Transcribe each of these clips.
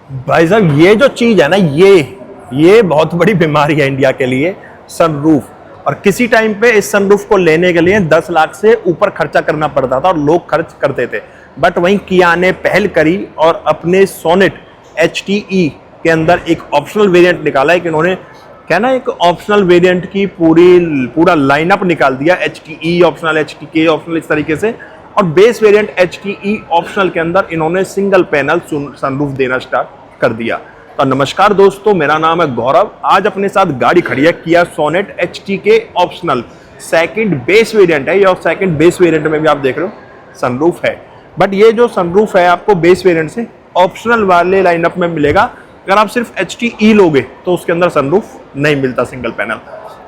भाई साहब ये जो चीज है ना, ये बहुत बड़ी बीमारी है इंडिया के लिए, सनरूफ। और किसी टाइम पे इस सनरूफ को लेने के लिए 10 लाख से ऊपर खर्चा करना पड़ता था और लोग खर्च करते थे। बट वहीं किया ने पहल करी और अपने सोनेट HTE के अंदर एक ऑप्शनल वेरिएंट निकाला है कि इन्होंने क्या ना, एक ऑप्शनल वेरिएंट की पूरा लाइनअप निकाल दिया। HTE ऑप्शनल, HTK ऑप्शनल, इस तरीके से। और बेस वेरिएंट HTE ऑप्शनल के अंदर इन्होंने सिंगल पैनल सनरूफ देना स्टार्ट कर दिया। तो नमस्कार दोस्तों, मेरा नाम है गौरव। आज अपने साथ गाड़ी खड़ी है Kia Sonet HTK optional, second base variant है ये। और सेकंड बेस वेरिएंट में भी आप देख रहे हो सनरूफ है। बट ये जो सनरूफ है आपको बेस वेरिएंट से ऑप्शनल वाले लाइनअप में मिलेगा। अगर आप सिर्फ HTE लोगे तो उसके अंदर सनरूफ नहीं मिलता सिंगल पैनल।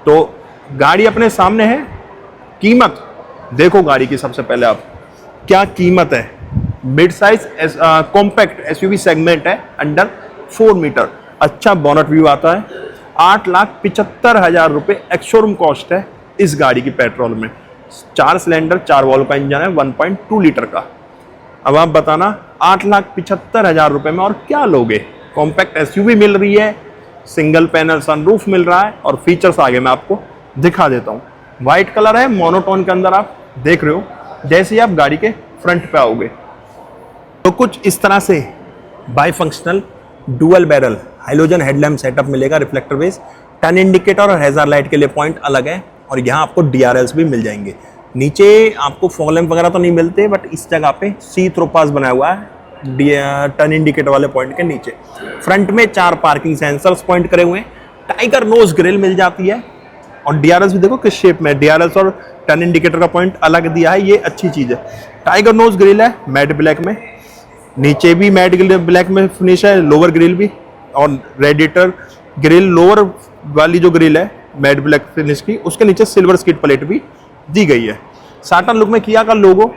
तो गाड़ी अपने सामने है। कीमत देखो गाड़ी की, सबसे पहले आप क्या कीमत है। Mid size compact SUV segment है, अंडर 4 मीटर। अच्छा बोनट व्यू आता है। 8,75,000 रुपये एक्स-शोरूम कॉस्ट है इस गाड़ी की पेट्रोल में। 4 सिलेंडर 4 वॉल्व का इंजन है, 1.2 लीटर का। अब आप बताना 8,75,000 रुपये में और क्या लोगे। कॉम्पैक्ट SUV मिल रही है, सिंगल पैनल सनरूफ मिल रहा है, और फीचर्स आगे मैं आपको दिखा देता हूँ। व्हाइट कलर है, मोनोटोन के अंदर आप देख रहे हो। जैसे ही आप गाड़ी के फ्रंट पे आओगे तो कुछ इस तरह से by functional dual barrel halogen headlamp setup मिलेगा, रिफ्लेक्टर बेस। टर्न इंडिकेटर और हैजार्ड लाइट के लिए पॉइंट अलग है। और यहाँ आपको DRLs भी मिल जाएंगे। नीचे आपको फॉग लैंप वगैरह तो नहीं मिलते, बट इस जगह पे सी थ्रो पास बनाया हुआ है टर्न इंडिकेटर वाले पॉइंट के नीचे। फ्रंट में 4 पार्किंग सेंसर्स पॉइंट करे हुए हैं। टाइगर नोज ग्रिल मिल जाती है। और DRLs भी देखो किस शेप में। DRLs और टर्न इंडिकेटर का पॉइंट अलग दिया है, ये अच्छी चीज है। टाइगर नोज ग्रिल है मैट ब्लैक में, नीचे भी मैट ब्लैक में फिनिश है, लोअर ग्रिल भी। और रेडिएटर ग्रिल लोअर वाली जो ग्रिल है मैट ब्लैक फिनिश की, उसके नीचे सिल्वर स्किड प्लेट भी दी गई है। साटन लुक में किया का लोगो,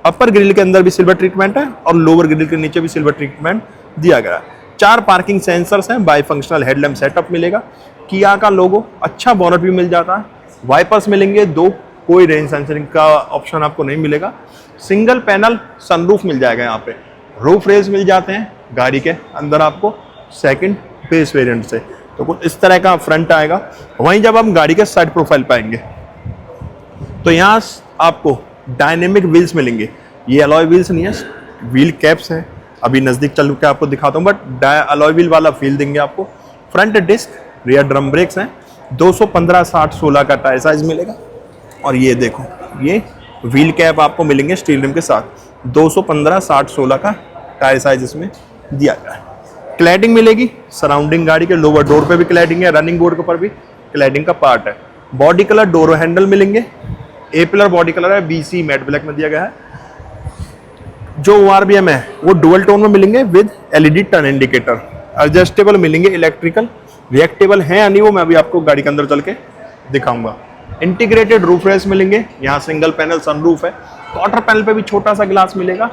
अपर ग्रिल के अंदर भी सिल्वर ट्रीटमेंट है और लोअर ग्रिल के नीचे भी सिल्वर ट्रीटमेंट दिया गया है। 4 पार्किंग सेंसर्स हैं, बाई फंक्शनल हेडलैम्प सेटअप मिलेगा। किया का लोगो, अच्छा बोनट भी मिल जाता है। वाइपर्स मिलेंगे 2, कोई रेन सेंसरिंग का ऑप्शन आपको नहीं मिलेगा। सिंगल पैनल सनरूफ मिल जाएगा यहाँ पे। रूफ रेज मिल जाते हैं गाड़ी के अंदर आपको सेकंड बेस वेरिएंट से। तो कुछ इस तरह का फ्रंट आएगा। वहीं जब हम गाड़ी के साइड प्रोफाइल पाएंगे तो यहाँ आपको डायनेमिक व्हील्स मिलेंगे। ये अलॉय व्हील्स नहीं है, व्हील कैप्स हैं। अभी नज़दीक चल के आपको दिखाता हूँ, बट अलॉय व्हील वाला फील देंगे आपको। Front disc, rear drum brakes हैं। 215/60/16 का टायर साइज मिलेगा। और ये देखो, ये व्हील कैप आपको मिलेंगे स्टील रिम के साथ। 215/60/16 का टायर साइज इसमें दिया गया है। क्लैडिंग मिलेगी सराउंडिंग गाड़ी के, लोअर डोर पे भी क्लैडिंग है, रनिंग बोर्ड के ऊपर भी क्लैडिंग का पार्ट है। बॉडी कलर डोर हैंडल मिलेंगे, A पिलर बॉडी कलर है, BC मैट ब्लैक में दिया गया है। जो ORBM है वो डुअल टोन में मिलेंगे with LED turn indicator. Adjustable मिलेंगे, इलेक्ट्रिकल। रिएक्टेबल है या नहीं वो मैं अभी आपको गाड़ी के अंदर चल के दिखाऊंगा। इंटीग्रेटेड रूफ रेस मिलेंगे, यहाँ सिंगल पैनल सनरूफ है। क्वार्टर पैनल पे भी छोटा सा ग्लास मिलेगा।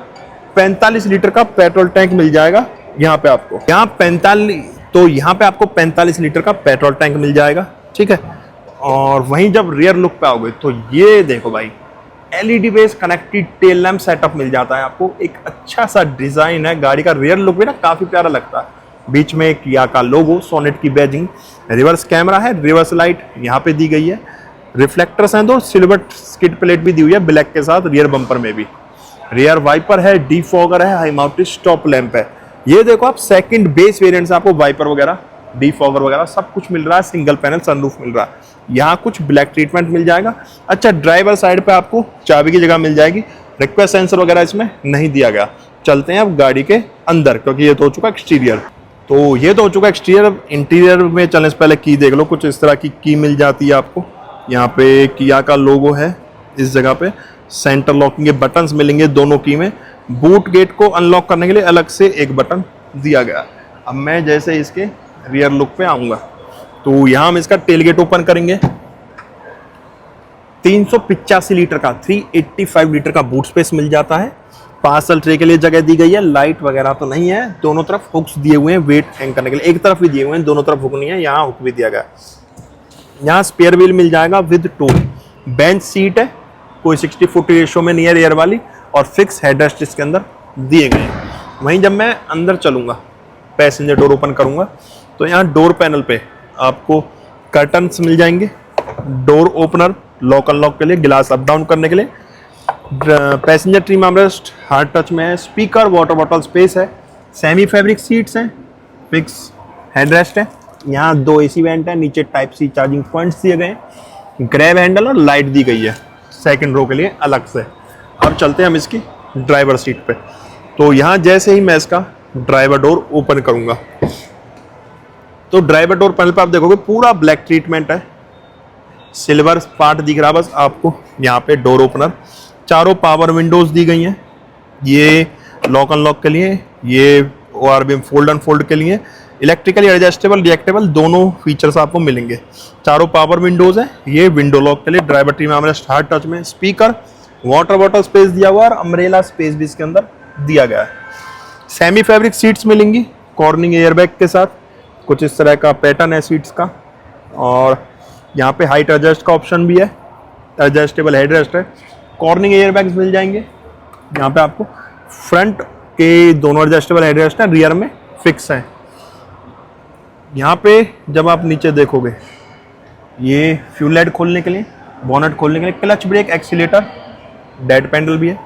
45 लीटर का पेट्रोल टैंक मिल जाएगा यहाँ पे आपको। यहाँ 45 लीटर का पेट्रोल टैंक मिल जाएगा, ठीक है। और वहीं जब रियर लुक पे आओगे तो ये देखो भाई, LED base connected tail lamp setup मिल जाता है आपको। एक अच्छा सा डिजाइन है गाड़ी का। रियर लुक भी ना काफी प्यारा लगता है। बीच में किया का लोगो, सोनेट की बैजिंग। रिवर्स कैमरा है, रिवर्स लाइट यहाँ पे दी गई है। रिफ्लेक्टर्स हैं 2, सिल्वर स्किड प्लेट भी दी हुई है ब्लैक के साथ रियर बम्पर में भी। रियर वाइपर है, डीफॉगर है, हाई माउंटेड स्टॉप लैंप है। ये देखो आप सेकंड बेस वेरिएंट से आपको वाइपर वगैरह, डीफॉगर वगैरह सब कुछ मिल रहा है। सिंगल पैनल सनरूफ मिल रहा है। यहाँ कुछ ब्लैक ट्रीटमेंट मिल जाएगा। अच्छा, ड्राइवर साइड पे आपको चाबी की जगह मिल जाएगी। रिक्वेस्ट सेंसर वगैरह इसमें नहीं दिया गया। चलते हैं अब गाड़ी के अंदर, क्योंकि ये तो हो चुका एक्सटीरियर। तो ये तो हो चुका एक्सटीरियर। इंटीरियर में चलने से पहले की देख लो। कुछ इस तरह की मिल जाती है आपको। यहाँ पे किया का लोगो है इस जगह पे। सेंटर लॉकिंग के बटन्स मिलेंगे दोनों की में। बूट गेट को अनलॉक करने के लिए अलग से एक बटन दिया गया। अब मैं जैसे इसके रियर लुक पे आऊंगा तो यहाँ हम इसका टेल गेट ओपन करेंगे। 385 लीटर का 385 लीटर का बूट स्पेस मिल जाता है। पार्सल ट्रे के लिए जगह दी गई है। लाइट वगैरह तो नहीं है। दोनों तरफ हुक्स दिए हुए हैं वेट हैंग करने के लिए। एक तरफ भी दिए हुए हैं, दोनों तरफ हुक नहीं है। यहाँ हुक भी दिया गया। यहाँ स्पेयर व्हील मिल जाएगा विद टूल। बेंच सीट है, कोई 60-40 रेशो में नहीं है रियर वाली। और फिक्स हेडरेस्ट इसके अंदर दिए गए हैं। वहीं जब मैं अंदर चलूंगा पैसेंजर डोर ओपन करूंगा तो यहाँ डोर पैनल पे आपको कर्टन्स मिल जाएंगे, डोर ओपनर लॉक अनलॉक के लिए, गिलास अप डाउन करने के लिए, passenger trim armrest hard touch में है, स्पीकर, वाटर बॉटल स्पेस है, सेमी फैब्रिक सीट्स हैं, फिक्स हेडरेस्ट है, यहाँ 2 AC वेंट है, नीचे टाइप सी चार्जिंग पॉइंट्स दिए गए हैं, ग्रैब हैंडल और लाइट दी गई है सेकंड रो के लिए अलग से। अब चलते हैं हम इसकी ड्राइवर सीट पे। तो यहाँ जैसे ही मैं इसका ड्राइवर डोर ओपन करूंगा तो ड्राइवर डोर पैनल पे आप देखोगे पूरा ब्लैक ट्रीटमेंट है, सिल्वर पार्ट दिख रहा बस आपको। यहाँ पे डोर ओपनर, चारों पावर विंडोज दी गई हैं, ये लॉक अनलॉक के लिए, ये ORBM फोल्ड एंड फोल्ड के लिए, इलेक्ट्रिकली एडजस्टेबल रिएक्टेबल दोनों फीचर्स आपको मिलेंगे। चारों पावर विंडोज हैं, ये विंडो लॉक के लिए, driver trim armrest hard touch में, स्पीकर, वाटर बॉटल स्पेस दिया हुआ और अम्ब्रेला स्पेस भी इसके अंदर दिया गया है। सेमी फैब्रिक सीट्स मिलेंगी कॉर्निंग एयरबैग के साथ, कुछ इस तरह का पैटर्न है सीट्स का, और यहाँ पे हाइट एडजस्ट का ऑप्शन भी है, एडजस्टेबल हेडरेस्ट है, कॉर्निंग एयरबैग्स मिल जाएंगे। यहाँ पे आपको फ्रंट के दोनों एडजस्टेबल हेडरेस्ट हैं, रियर में फिक्स हैं। यहाँ पे जब आप नीचे देखोगे ये फ्यूल लाइट खोलने के लिए, बोनट खोलने के लिए, clutch brake, accelerator, dead pedal भी है,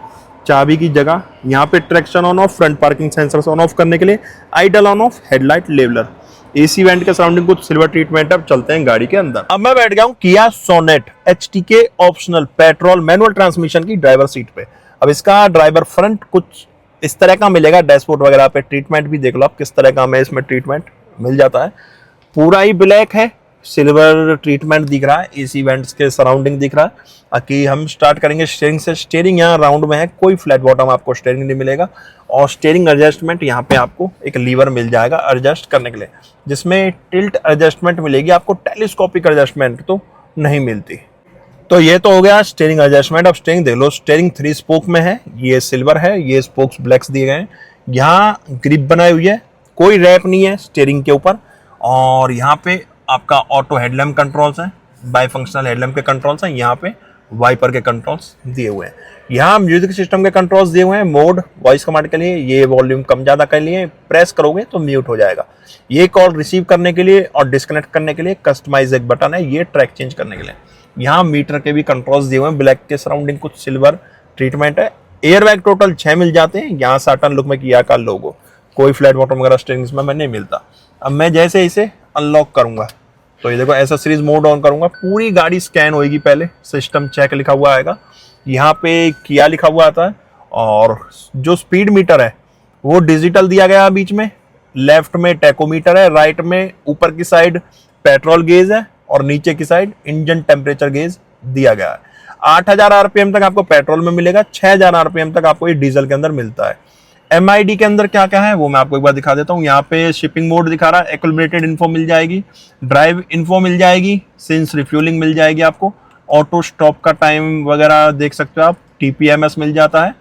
चाबी की जगह, यहाँ पे traction on off, front parking sensors on off करने के लिए, idle on off, headlight leveller, AC vent के सराउंडिंग कुछ सिल्वर ट्रीटमेंट। अब चलते हैं गाड़ी के अंदर। अब मैं बैठ गया हूँ Kia Sonet HTK optional petrol manual transmission की ड्राइवर सीट पे। अब इसका ड्राइवर फ्रंट कुछ इस तरह का मिलेगा, डैशबोर्ड वगैरह पे ट्रीटमेंट भी देख लो आप किस तरह का हमें इसमें ट्रीटमेंट मिल जाता है। पूरा ही ब्लैक है, सिल्वर ट्रीटमेंट दिख रहा है, AC वेंट्स के सराउंडिंग दिख रहा है। बाकी हम स्टार्ट करेंगे स्टीयरिंग से। स्टीयरिंग यहाँ राउंड में है, कोई फ्लैट बॉटम आपको स्टीयरिंग नहीं मिलेगा, और स्टीयरिंग एडजस्टमेंट यहाँ पे आपको एक लीवर मिल जाएगा एडजस्ट करने के लिए, जिसमें टिल्ट एडजस्टमेंट मिलेगी आपको, टेलीस्कोपिक एडजस्टमेंट तो नहीं मिलती। तो ये तो हो गया स्टीयरिंग एडजस्टमेंट। अब स्टीयरिंग देख लो, स्टीयरिंग 3 स्पोक में है, ये सिल्वर है, ये स्पोक्स ब्लैक्स दिए गए हैं, यहाँ ग्रिप बनाई हुई है, कोई रैप नहीं है स्टीयरिंग के ऊपर, और यहाँ पे आपका ऑटो हेडलैम्प कंट्रोल्स हैं, बाई फंक्शनल हेडलैम्प के कंट्रोल्स हैं, यहाँ पे वाइपर के कंट्रोल्स दिए हुए हैं, यहाँ म्यूजिक सिस्टम के कंट्रोल्स दिए हुए हैं, मोड वॉइस कमांड के लिए, ये वॉल्यूम कम ज़्यादा के लिए, प्रेस करोगे तो म्यूट हो जाएगा, ये कॉल रिसीव करने के लिए और डिस्कनेक्ट करने के लिए कस्टमाइज एक बटन है, ये ट्रैक चेंज करने के लिए। यहाँ मीटर के भी कंट्रोल्स दिए हुए हैं, ब्लैक के सराउंडिंग कुछ सिल्वर ट्रीटमेंट है। एयरबैग टोटल 6 मिल जाते हैं, यहाँ साटन लुक में किया का लोगो, कोई फ्लैट बॉटम वगैरह स्टीयरिंग में नहीं मिलता। अब मैं जैसे इसे अनलॉक करूंगा तो ये देखो एसेसरीज मोड ऑन करूंगा, पूरी गाड़ी स्कैन होएगी, पहले सिस्टम चेक लिखा हुआ आएगा, यहाँ पे किया लिखा हुआ आता है, और जो स्पीड मीटर है वो डिजिटल दिया गया है बीच में, लेफ्ट में टैकोमीटर है, राइट में ऊपर की साइड पेट्रोल गेज है और नीचे की साइड इंजन टेम्परेचर गेज दिया गया है। 8000 RPM तक आपको पेट्रोल में मिलेगा, 6000 RPM तक आपको ये डीजल के अंदर मिलता है। MID के अंदर क्या क्या है वो मैं आपको एक बार दिखा देता हूँ। यहाँ पे शिपिंग मोड दिखा रहा है, एक्यूमुलेटेड इन्फो मिल जाएगी, ड्राइव इन्फो मिल जाएगी, सिंस रिफ्यूलिंग मिल जाएगी आपको, ऑटो स्टॉप का टाइम वगैरह देख सकते हो आप, TPMS मिल जाता है।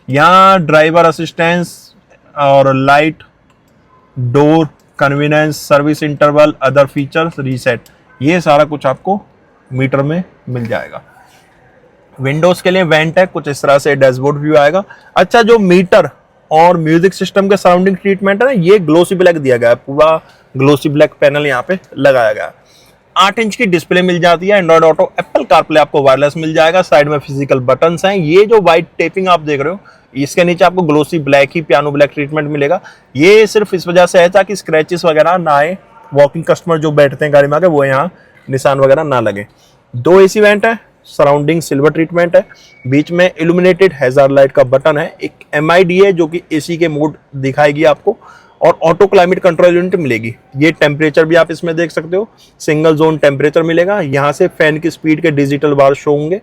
यहाँ ड्राइवर असिस्टेंस और light, door, convenience, service interval, other features, reset, ये सारा कुछ आपको मीटर में मिल जाएगा। विंडोज के लिए वेंट है, कुछ इस तरह से डैशबोर्ड व्यू आएगा। अच्छा, जो मीटर और म्यूजिक सिस्टम के सराउंडिंग ट्रीटमेंट है ना, ये ग्लोसी ब्लैक दिया गया है, पूरा ग्लोसी ब्लैक पैनल यहाँ पे लगाया गया है। 8 इंच की डिस्प्ले मिल जाती है, एंड्रॉइड ऑटो, एप्पल कारप्ले आपको वायरलेस मिल जाएगा, साइड में फिजिकल बटन्स हैं। ये जो व्हाइट टेपिंग आप देख रहे हो, इसके नीचे आपको ग्लोसी ब्लैक ही पियानो ब्लैक ट्रीटमेंट मिलेगा। ये सिर्फ इस वजह से है ताकि स्क्रैचेस वगैरह ना आए, वॉकिंग कस्टमर जो बैठते हैं गाड़ी में आके वो यहाँ निशान वगैरह ना लगे। 2 AC वेंट है, सराउंडिंग सिल्वर ट्रीटमेंट है, बीच में इल्यूमिनेटेड हैजार्ड लाइट का बटन है, एक MID है जो कि AC के मोड दिखाएगी आपको, और ऑटो क्लाइमेट कंट्रोल यूनिट मिलेगी। ये टेम्परेचर भी आप इसमें देख सकते हो, सिंगल जोन टेम्परेचर मिलेगा। यहाँ से फैन की स्पीड के डिजिटल बार शो होंगे,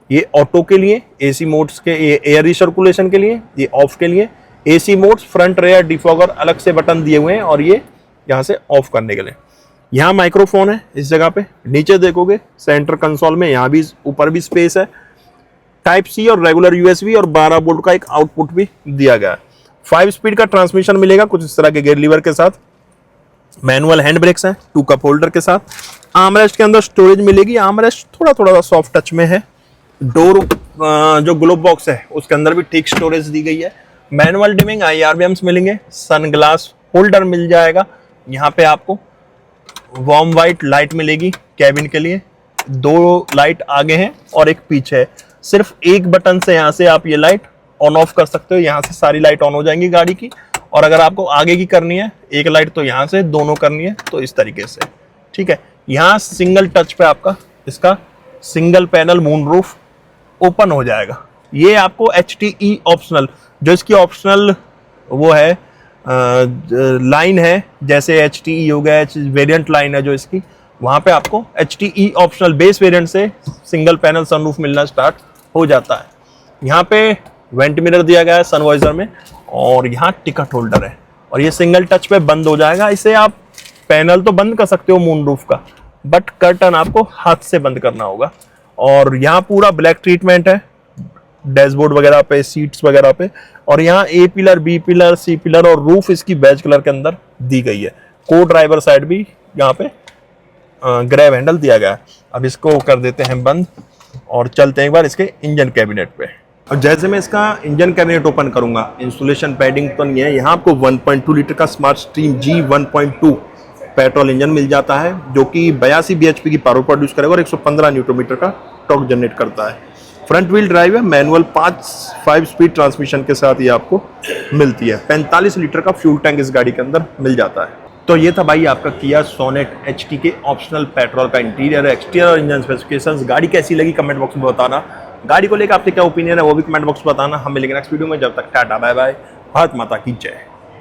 ये ऑटो के लिए, AC मोड्स के एयर रिसर्कुलेशन के लिए, ये ऑफ के लिए, AC modes, front rear defogger अलग से बटन दिए हुए हैं, और ये यहाँ से ऑफ करने के लिए। यहाँ माइक्रोफोन है इस जगह पे, नीचे देखोगे सेंटर कंसोल में यहाँ भी ऊपर भी स्पेस है, टाइप C और रेगुलर USB और 12 वोल्ट का एक आउटपुट भी दिया गया है। 5 स्पीड का ट्रांसमिशन मिलेगा कुछ इस तरह के गेयर लीवर के साथ, मैनुअल हैंड ब्रेक्स हैं 2 कप होल्डर के साथ। आर्मरेस्ट के अंदर स्टोरेज मिलेगी, आर्मरेस्ट थोड़ा थोड़ा सॉफ्ट टच में है। डोर जो ग्लोब बॉक्स है उसके अंदर भी ठीक स्टोरेज दी गई है। मैनुअल डिमिंग IRBMs मिलेंगे, सन ग्लास होल्डर मिल जाएगा। यहाँ पे आपको वार्म वाइट लाइट मिलेगी कैबिन के लिए, 2 लाइट आगे हैं और एक पीछे है। सिर्फ एक बटन से यहाँ से आप ये लाइट ऑन ऑफ कर सकते हो, यहाँ से सारी लाइट ऑन हो जाएंगी गाड़ी की। और अगर आपको आगे की करनी है एक लाइट तो यहाँ से, दोनों करनी है तो इस तरीके से, ठीक है। यहाँ सिंगल टच पे आपका इसका single panel moon roof open हो जाएगा। ये आपको HTE ऑप्शनल, जो इसकी ऑप्शनल वो है लाइन है, जैसे HTE हो गया, वेरिएंट लाइन है जो इसकी, वहां पे आपको HTE ऑप्शनल बेस वेरिएंट से सिंगल पैनल सनरूफ मिलना स्टार्ट हो जाता है। यहाँ पे वेंट मिरर दिया गया है सनवाइजर में, और यहाँ टिकट होल्डर है, और ये सिंगल टच पे बंद हो जाएगा। इसे आप पैनल तो बंद कर सकते हो मून रूफ का, बट कर्टन आपको हाथ से बंद करना होगा। और यहाँ पूरा ब्लैक ट्रीटमेंट है डैशबोर्ड वगैरह पे, सीट्स वगैरह पे, और यहाँ A pillar, B pillar, C pillar और रूफ इसकी बेज कलर के अंदर दी गई है। को ड्राइवर साइड भी यहाँ पे ग्रैब हैंडल दिया गया है। अब इसको कर देते हैं बंद और चलते हैं एक बार इसके इंजन कैबिनेट पे। और जैसे मैं इसका इंजन कैबिनेट ओपन करूंगा, इंसुलेशन पैडिंग तो नहीं है, यहाँ आपको 1.2 लीटर का smart stream G1.2 petrol engine मिल जाता है, जो कि 82 bhp की पावर प्रोड्यूस करेगा और 115 न्यूटन मीटर का टॉर्क जनरेट करता है। फ्रंट व्हील ड्राइव है, मैनुअल 5 स्पीड ट्रांसमिशन के साथ ये आपको मिलती है। 45 लीटर का फ्यूल टैंक इस गाड़ी के अंदर मिल जाता है। तो ये था भाई आपका किया सोनेट HT के ऑप्शनल पेट्रोल का इंटीरियर, एक्सटीरियर और इंजन स्पेसिफिकेशंस। गाड़ी कैसी लगी कमेंट बॉक्स में बताना। गाड़ी को लेकर आपके क्या ओपिनियन है वो भी कमेंट बॉक्स में बताना। हम मिलेंगे नेक्स्ट वीडियो में, जब तक टाटा बाय बाय, भारत माता की जय।